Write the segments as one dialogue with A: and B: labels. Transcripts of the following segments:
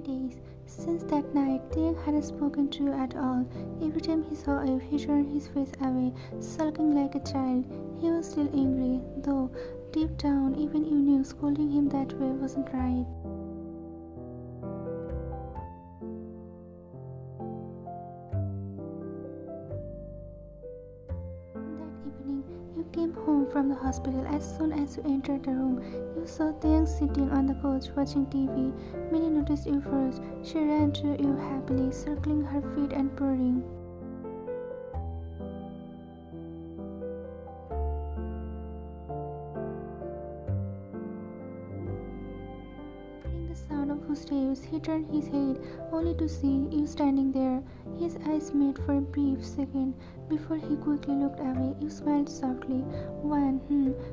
A: days. Since that night, Tang hadn't spoken to you at all. Every time he saw you, he turned his face away, sulking like a child. He was still angry, though deep down, even you knew scolding him that way wasn't right. That evening, you came home from the hospital. As soon as you entered the room, you saw Taehyung sitting on the couch watching TV. Minnie noticed you first. She ran to you happily, circling her feet and purring. Hearing the sound of footsteps, he turned his head, only to see you standing there. His eyes met for a brief second before he quickly looked away. You smiled softly.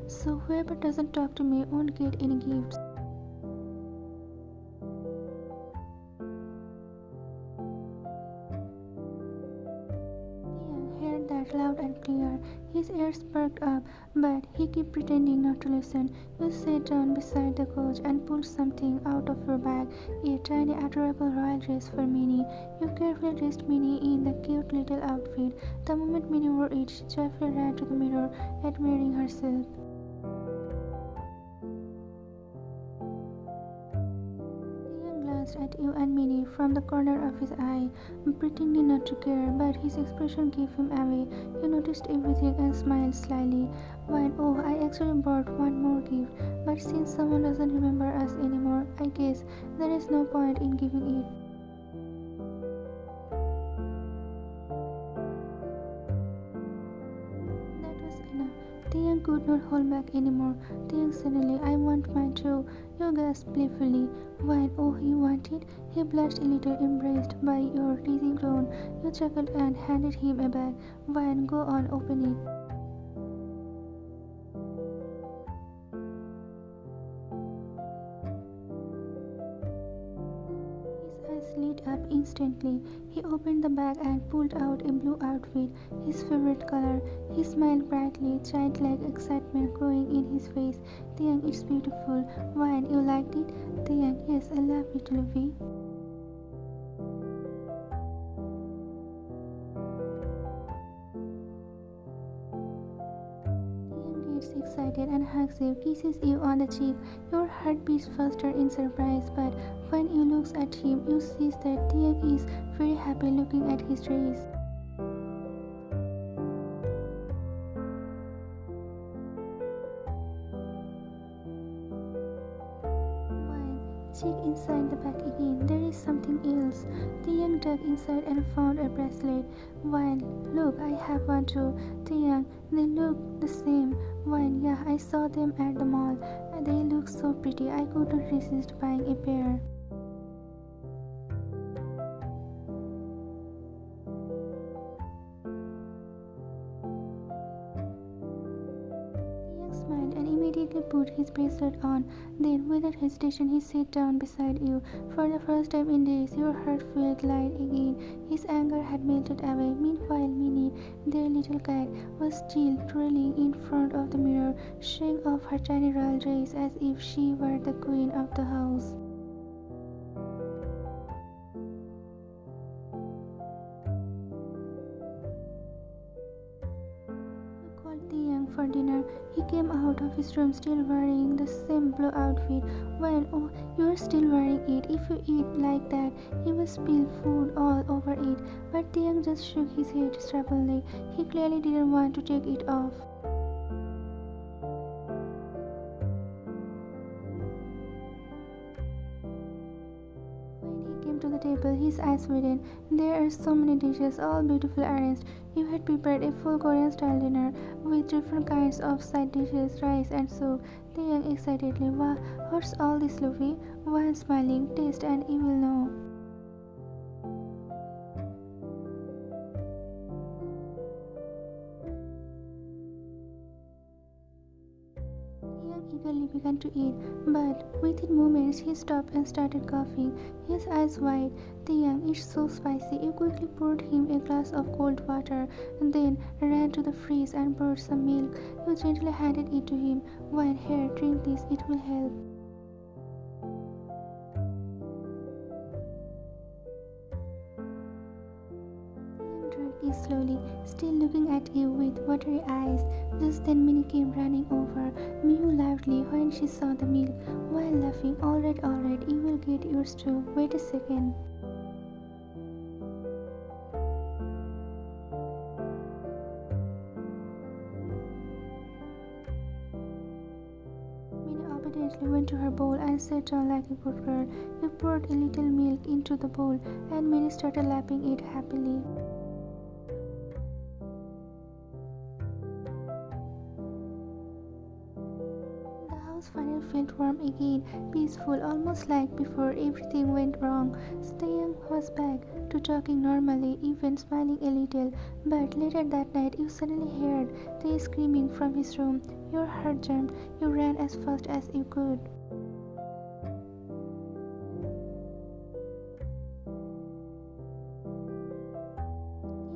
A: So whoever doesn't talk to me won't get any gifts. Taehyung heard that loud and clear. His ears perked up, but he kept pretending not to listen. You sat down beside the couch and pulled something out of your bag, a tiny adorable royal dress for Minnie. You carefully dressed Minnie in the cute little outfit. The moment Minnie wore it, she joyfully ran to the mirror, admiring herself. Taehyung glanced at you and Minnie from the corner of his eye, pretending not to care, but his expression gave him away. You noticed everything and smiled slyly. Oh, I actually brought one more gift, but since someone doesn't remember us anymore, I guess there is no point in giving it. That was enough. Taehyung could not hold back anymore. Taehyung suddenly, I want mine too. You gasped playfully. Oh, you want it? He blushed a little, embraced by your teasing tone. You chuckled and handed him a bag. Go on, open it. His eyes lit up instantly. He opened the bag and pulled out a blue outfit, his favorite color. He smiled brightly, childlike excitement growing in his face. Taehyung, it's beautiful. You liked it? Taehyung, yes, I love it, Luffy. Taehyung gets excited and hugs you, kisses you on the cheek. Your heart beats faster in surprise, but when you look at him, you see that Taehyung is very happy looking at his dress. Check inside the bag again. There is something else. Taehyung dug inside and found a bracelet. Look, I have one too. Taehyung, they look the same. Yeah, I saw them at the mall. They look so pretty. I couldn't resist buying a pair. Smiled and immediately put his bracelet on. Then, without hesitation, he sat down beside you. For the first time in days, your heart felt light again. His anger had melted away. Meanwhile, Minnie, their little cat, was still twirling in front of the mirror, showing off her tiny royal dress as if she were the queen of the house. For dinner, he came out of his room still wearing the same blue outfit. Oh, you are still wearing it. If you eat like that, you will spill food all over it. But Taehyung just shook his head stubbornly. He clearly didn't want to take it off. To the table, his eyes widened. There are so many dishes, all beautifully arranged. You had prepared a full Korean style dinner with different kinds of side dishes, rice and soup. Taehyung excitedly, wow, what's all this, Luffy? While smiling, taste and you will know. Eagerly began to eat, but within moments he stopped and started coughing, his eyes wide. Taehyung, it's so spicy. You quickly poured him a glass of cold water, and then ran to the fridge and poured some milk. You gently handed it to him. Here, drink this, it will help. He slowly, still looking at you with watery eyes. Just then Minnie came running over, mewing loudly when she saw the milk, while laughing, all right, you will get yours too. Wait a second. Minnie obediently went to her bowl and sat down like a good girl. You poured a little milk into the bowl, and Minnie started lapping it happily. The house finally felt warm again, peaceful, almost like before everything went wrong. Taehyung was back to talking normally, even smiling a little. But later that night, you suddenly heard Tae screaming from his room. Your heart jumped. You ran as fast as you could.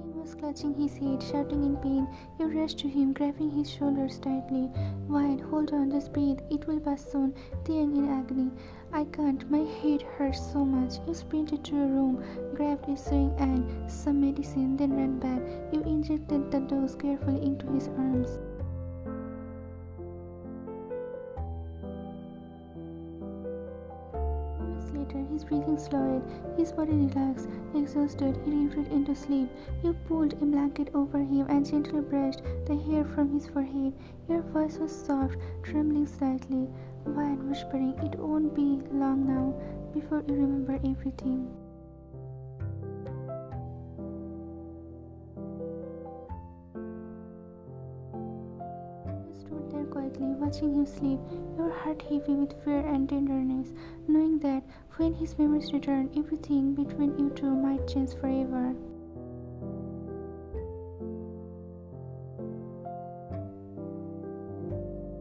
A: He was clutching his head, shouting in pain. You rushed to him, grabbing his shoulders tightly. Wine, hold on, just breathe. It will pass soon. Taehyung in agony. I can't. My head hurts so much. You sprinted to your room, grabbed a syringe and some medicine, then ran back. You injected the dose carefully into his arms. Later, his breathing slowed, his body relaxed. Exhausted, he drifted into sleep. You pulled a blanket over him and gently brushed the hair from his forehead. Your voice was soft, trembling slightly, Wine whispering, "It won't be long now before you remember everything." You stood there quietly, watching him sleep, your heart heavy with fear and tenderness, knowing that when his memories returned, everything between you two might change forever.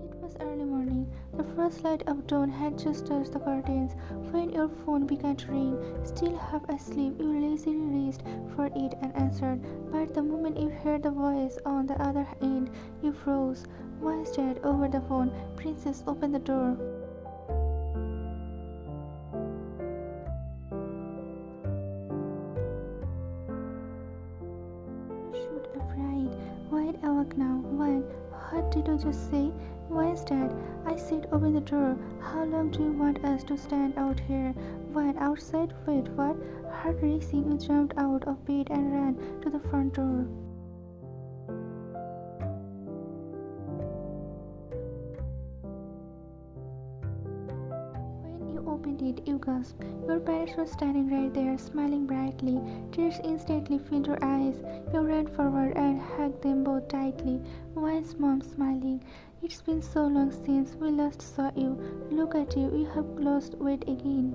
A: It was early morning. The first light of dawn had just touched the curtains when your phone began to ring. Still half asleep, you lazily reached for it and answered. But the moment you heard the voice on the other end, you froze. Voice said over the phone, "Princess, open the door." You shoot upright, wide awake now. What did you just say? Why's that? I said open the door. How long do you want us to stand out here? Wine outside? Wait, what? Heart racing, you jumped out of bed and ran to the front door. When you opened it, you gasped. Your parents were standing right there, smiling brightly. Tears instantly filled your eyes. You ran forward and hugged them both tightly. Wine's mom smiling. It's been so long since we last saw you. Look at you, you have lost weight again.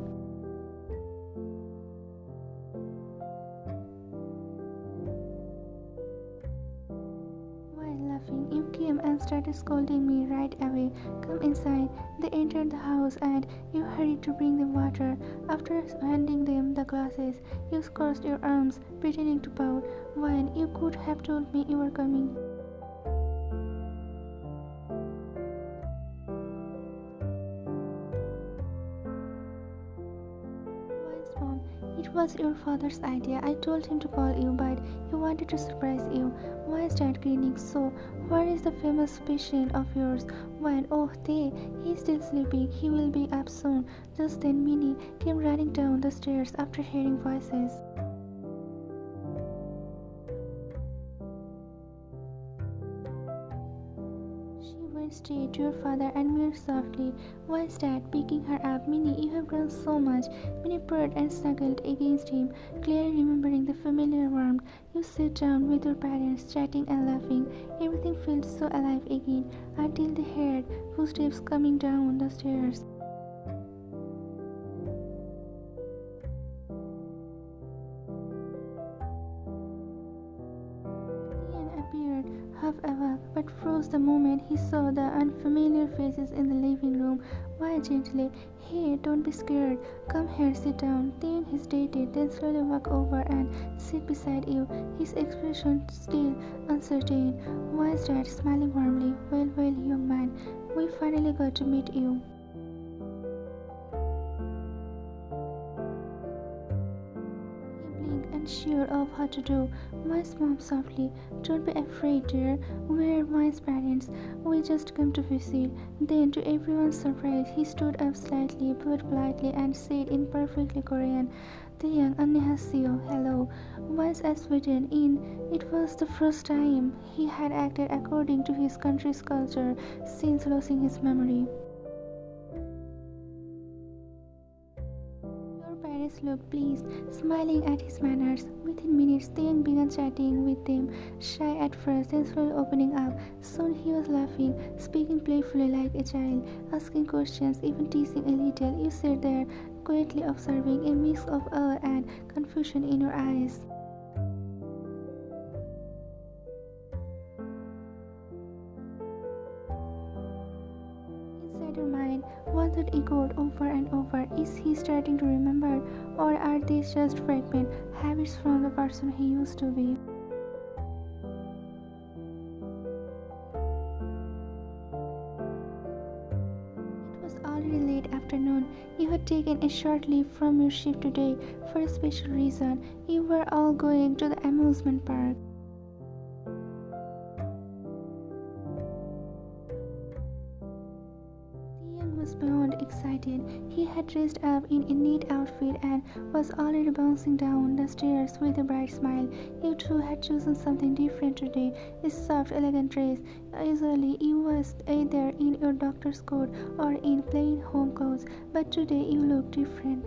A: While laughing, you came and started scolding me right away. Come inside. They entered the house and you hurried to bring them water. After handing them the glasses, you crossed your arms, pretending to pout. Wine, you could have told me you were coming. Mom, it was your father's idea. I told him to call you, but he wanted to surprise you. Why is Dad grinning? So, where is the famous patient of yours? When? Oh, he's still sleeping. He will be up soon. Just then, Minnie came running down the stairs after hearing voices. Straight to your father and mewed softly. Why is Dad? Picking her up. Minnie, you have grown so much. Minnie purred and snuggled against him, clearly remembering the familiar warmth. You sat down with your parents, chatting and laughing. Everything felt so alive again until they heard footsteps coming down the stairs. Appeared, half awake, but froze the moment he saw the unfamiliar faces in the living room. Why gently? Hey, don't be scared. Come here, sit down. Taehyung hesitated, then slowly walked over and sat beside you, his expression still uncertain. Why is Dad? Smiling warmly. Well, young man, we finally got to meet you. He blinked and unsure of how to do. Mine's mom softly, "Don't be afraid, dear. We're Mine's parents. We just come to visit." Then, to everyone's surprise, he stood up slightly but politely and said in perfectly Korean, "Taehyung, annyeonghaseyo, hello." Once as written in, it was the first time he had acted according to his country's culture since losing his memory. Your parents looked pleased, smiling at his manners. Within minutes, Taehyung began chatting with them, shy at first, then slowly opening up. Soon he was laughing, speaking playfully like a child, asking questions, even teasing a little. You sat there, quietly observing, a mix of awe and confusion in your eyes. Inside your mind, one thought echoed over and over. Is he starting to remember, or are these just fragment habits from the person he used to be? It was already late afternoon. You had taken a short leave from your shift today for a special reason. You were all going to the amusement park. Taehyung was beyond excited. He had dressed up in a neat outfit and was already bouncing down the stairs with a bright smile. You two had chosen something different today, a soft, elegant dress. Usually you was either in your doctor's coat or in plain home clothes, but today you looked different.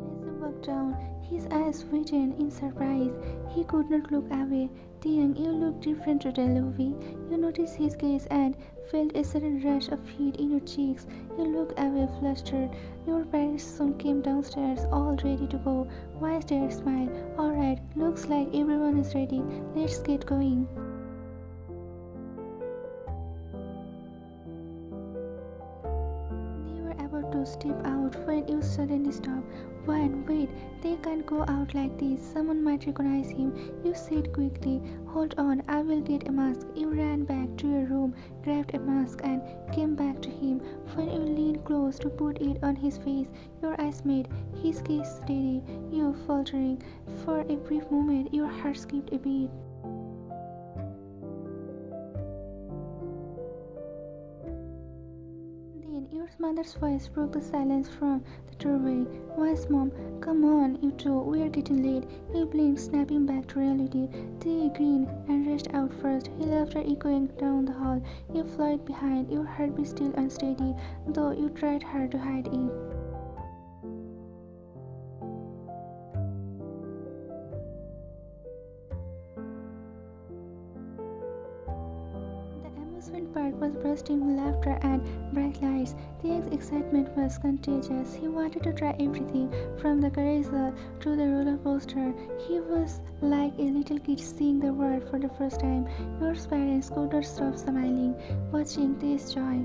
A: As he walked down, his eyes widened in surprise. He could not look away. "Taehyung, you look different today, Lovey." You noticed his gaze and felt a sudden rush of heat in your cheeks. You looked away, flustered. Your parents soon came downstairs, all ready to go. Wise their smile. "All right, looks like everyone is ready. Let's get going." They were about to step out when you suddenly stopped. Wait, they can't go out like this. Someone might recognize him." You said quickly, "Hold on, I will get a mask." You ran back to your room, grabbed a mask, and came back to him. When you leaned close to put it on his face, your eyes met, his gaze steady, you faltering. For a brief moment, your heart skipped a beat. Then your mother's voice broke the silence from the doorway. "Wise, Mom? Come on, you two, we are getting late." You blinked, snapping back to reality. They grinned and rushed out first, his laughter echoing down the hall. You followed behind, your heartbeat still unsteady, though you tried hard to hide it. The amusement park was bursting with laughter and bright lights. Taehyung's excitement was contagious. He wanted to try everything, from the carousel to the roller coaster. He was like a little kid seeing the world for the first time. Your parents could not stop smiling, watching this joy.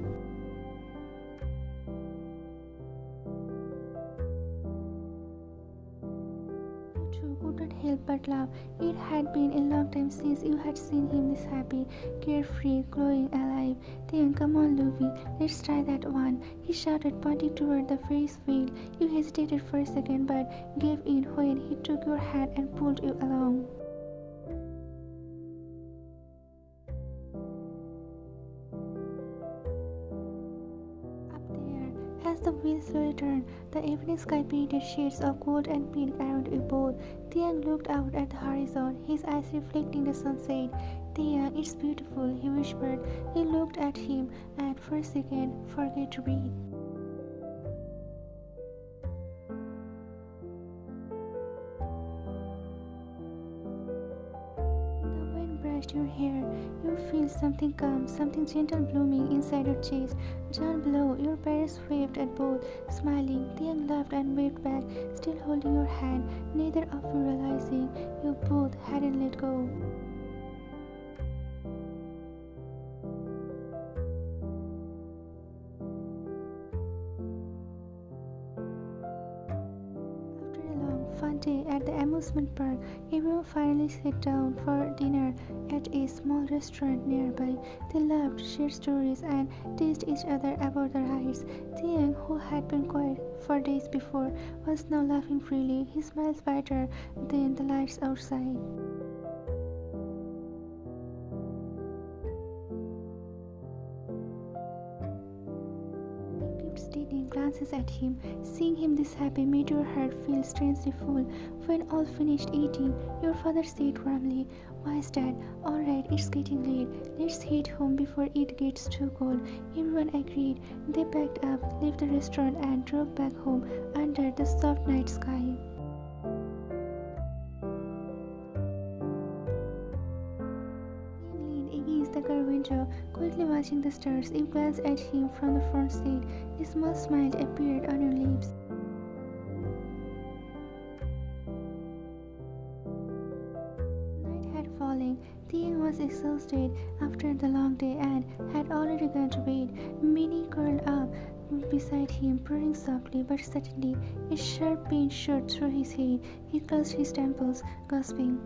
A: You two could not help but laugh. It had been a long time since you had seen him this happy, carefree, glowing, alive. "Taehyung, come on, Luffy, let's try that one," he shouted, pointing toward the Ferris wheel. You hesitated for a second but gave in when he took your hand and pulled you along. Up there, as the wheel slowly turned, the evening sky painted shades of gold and pink around you both. Taehyung looked out at the horizon, his eyes reflecting the sunset. "Taehyung, it's beautiful," he whispered. You looked at him and for a second forgot to breathe. The wind brushed your hair. You feel something calm, something gentle blooming inside your chest. Down below, your parents waved at both, smiling. Taehyung laughed and waved back, still holding your hand, neither of you realizing you both hadn't let go. After a long, fun day at the amusement park, everyone finally sat down for dinner at a small restaurant nearby. They laughed, shared stories, and teased each other about the rides. Taehyung, who had been quiet for days before, was now laughing freely, his smiles brighter than the lights outside. Kept stealing glances at him. Seeing him this happy made your heart feel strangely full. When all finished eating, your father said warmly, "Wise, Dad? Alright, it's getting late. Let's head home before it gets too cold." Everyone agreed. They packed up, left the restaurant, and drove back home under the soft night sky. Leaned against the car window, quickly watching the stars. You glanced at him from the front seat. A small smile appeared on your lips. Night had fallen. Taehyung was exhausted after the long day and had already gone to bed. Minnie curled up beside him, purring softly, but suddenly a sharp pain shot through his head. He clutched his temples, gasping.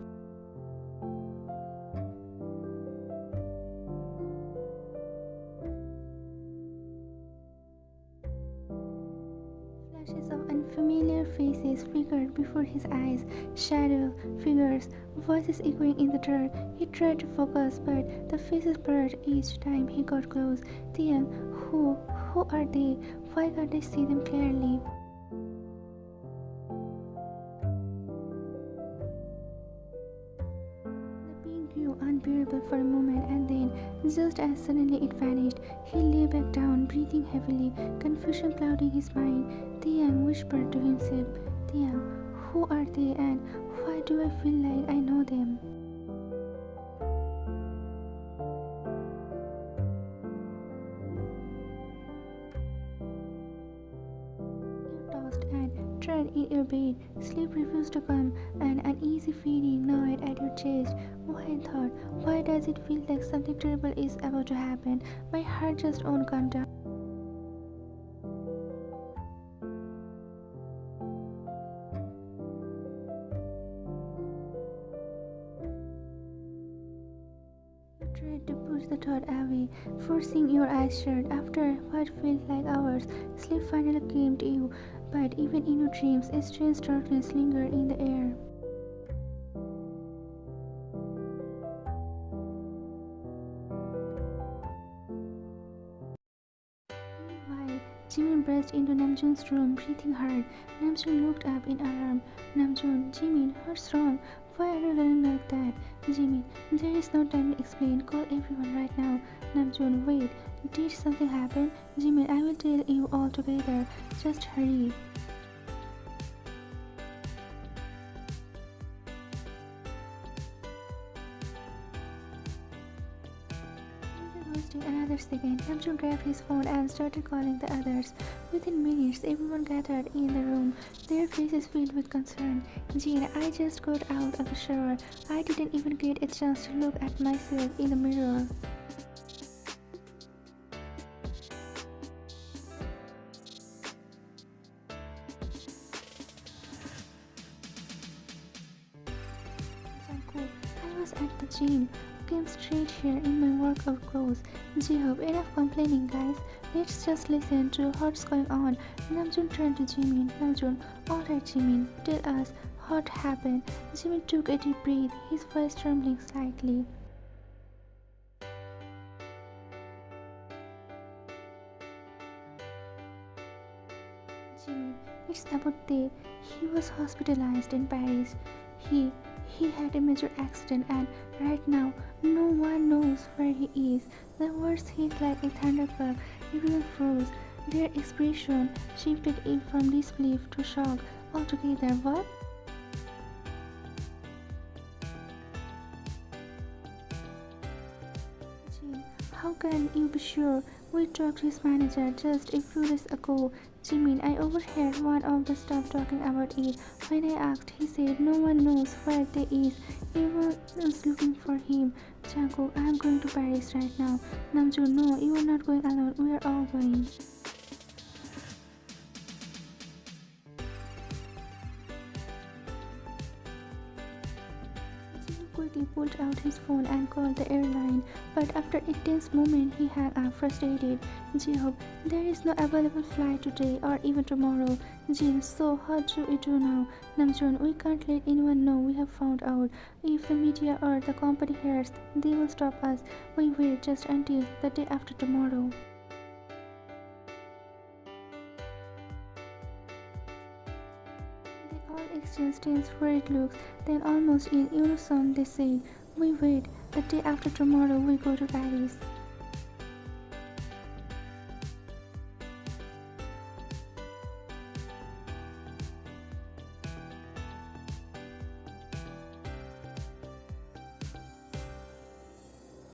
A: Flashes of unfamiliar faces flickered before his eyes, shadow, figures, voices echoing in the dark. He tried to focus, but the faces blurred each time he got close. Taehyung, who are they? Why can't I see them clearly? The pain grew unbearable for a moment, and then, just as suddenly it vanished. He lay back down, breathing heavily, confusion clouding his mind. Taehyung whispered to himself, "Taehyung, who are they, and why do I feel like I know them?" You tossed and turned in your bed. Sleep refused to come. An uneasy feeling gnawed at your chest. One thought, why does it feel like something terrible is about to happen? My heart just won't come down. Tried to push the thought away, forcing your eyes shut. After what felt like hours, sleep finally came to you, but even in your dreams, a strange darkness lingered in the air. Meanwhile, Jimin burst into Namjoon's room, breathing hard. Namjoon looked up in alarm. "Namjoon, Jimin, what's wrong? Why are you running like that?" "Jimin, there is no time to explain. Call everyone right now." Namjoon, "Wait, did something happen?" "Jimin, I will tell you all together. Just hurry." Another second, Namjoon grabbed his phone and started calling the others. Within minutes, everyone gathered in the room, their faces filled with concern. "Jin, I just got out of the shower. I didn't even get a chance to look at myself in the mirror." "I was at the gym. Came straight here in my workout clothes. J-Hope, enough complaining, guys. Let's just listen to what's going on." Namjoon turned to Jimin. "Namjoon, alright Jimin, tell us what happened." Jimin took a deep breath, his voice trembling slightly. "Jimin, it's about Tae. He was hospitalized in Paris. He had a major accident, and right now no one knows where he is." The words hit like a thunderclap. Everyone froze. Their expression shifted from disbelief to shock altogether. "What?" "Jin, how can you be sure? We talked to his manager just a few days ago." "Jimin, I overheard one of the staff talking about it. When I asked, he said no one knows where they is. Everyone's looking for him." "Jungkook, I am going to Paris right now." "Namjoon, no, you are not going alone. We are all going." quickly pulled out his phone and called the airline, but after a tense moment he hung up, frustrated. Jaehook, there is no available flight today or even tomorrow. Jin, so what do we do now? Namjoon, we can't let anyone know we have found out. If the media or the company hears, they will stop us. We wait just until the day after tomorrow. They all exchanged tense, worried looks. Then, almost in unison, they said, "We wait. The day after tomorrow, we go to Paris."